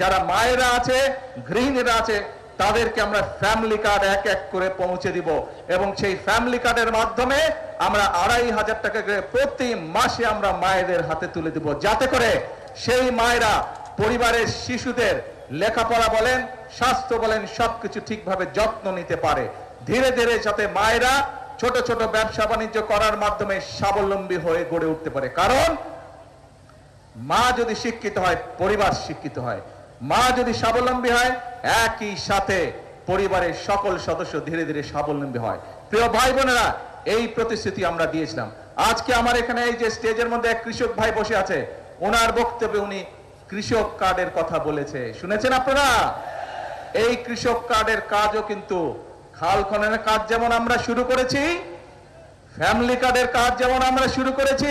যারা মায়েরা আছে, গৃহিণীরা আছে, তাদেরকে আমরা ফ্যামিলি কার্ড এক এক করে পৌঁছে দিব এবং সেই ফ্যামিলি কার্ডের মাধ্যমে আমরা 2500 টাকা করে প্রতি মাসে আমরা মায়েদের হাতে তুলে দিব, যাতে করে সেই মায়েরা পরিবারের শিশুদের লেখাপড়া বলেন, স্বাস্থ্য বলেন, সবকিছু ঠিকভাবে যত্ন নিতে পারে। ধীরে ধীরে যাতে মায়েরা ছোট ছোট ব্যবসা বাণিজ্য করার মাধ্যমে স্বাবলম্বী হয়ে গড়ে উঠতে পারে। কারণ মা যদি শিক্ষিত হয়, পরিবার শিক্ষিত হয়। মা যদি স্বাবলম্বী হয়, একই সাথে পরিবারের সকল সদস্য ধীরে ধীরে স্বাবলম্বী হয়। প্রিয় ভাই বোনেরা, এই প্রতিশ্রুতি আমরা দিয়েছিলাম। আজকে আমার এখানে এই যে স্টেজের মধ্যে এক কৃষক ভাই বসে আছে, ওনার বক্তব্যে উনি কৃষক কার্ডের কথা বলেছে, শুনেছেন আপনারা? এই কৃষক কার্ডের কাজও কিন্তু খাল খননের কাজ যেমন আমরা শুরু করেছি, ফ্যামিলি কার্ডের কাজ যেমন আমরা শুরু করেছি,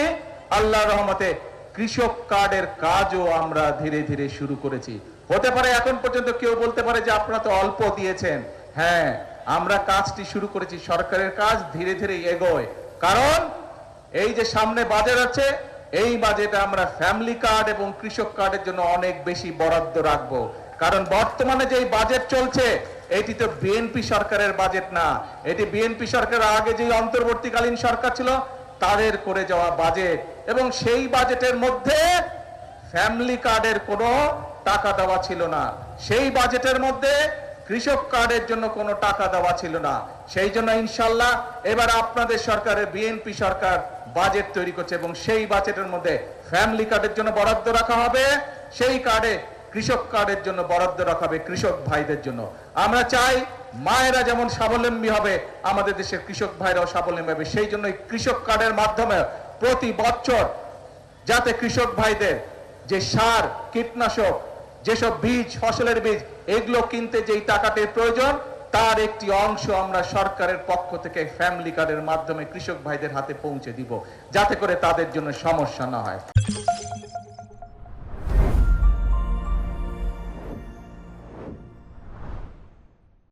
আল্লাহর রহমতে কৃষক কার্ডের কাজও আমরা ধীরে ধীরে শুরু করেছি। হতে পারে এখন পর্যন্ত কেউ বলতে পারে যে আপনারা তো অল্প দিয়েছেন। হ্যাঁ, আমরা কাজটি শুরু করেছি, সরকারের কাজ ধীরে ধীরে এগোয়। কারণ এই যে সামনে বাজেট আছে, এই বাজেটে আমরা ফ্যামিলি কার্ড এবং কৃষক কার্ডের জন্য অনেক বেশি বরাদ্দ রাখবো। কারণ বর্তমানে যে বাজেট চলছে, এটি তো বিএনপি সরকারের বাজেট না, এটি বিএনপি সরকারের আগে যে অন্তর্বর্তীকালীন সরকার ছিল তাদের করে যাওয়া বাজেট, এবং সেই বাজেটের মধ্যে ফ্যামিলি কার্ডের কোনো টাকা দেওয়া ছিল না। সেই বাজেটের মধ্যে কৃষক কার্ডের জন্য কোনো টাকা দেওয়া ছিল না। সেই জন্য ইনশাল্লাহ এবার আপনাদের সরকারের বিএনপি সরকার বাজেট তৈরি করছে এবং সেই বাজেটের মধ্যে ফ্যামিলি কার্ডের জন্য বরাদ্দ রাখা হবে, সেই কার্ডে কৃষক কার্ডের জন্য বরাদ্দ রাখা হবে কৃষক ভাইদের জন্য। আমরা চাই মায়েরা যেমন স্বাবলম্বী হবে, আমাদের দেশের কৃষক ভাইরাও স্বাবলম্বী হবে। সেই জন্য কৃষক কার্ডের মাধ্যমে প্রতি বছর যাতে কৃষক ভাইদের যে সার, কীটনাশক, যেসব বীজ, ফসলের বীজ, এগুলো কিনতে যেই টাকাটির প্রয়োজন, তার একটি অংশ আমরা সরকারের পক্ষ থেকে ফ্যামিলি কার্ডের মাধ্যমে কৃষক ভাইদের হাতে পৌঁছে দিব, যাতে করে তাদের জন্য সমস্যা না হয়।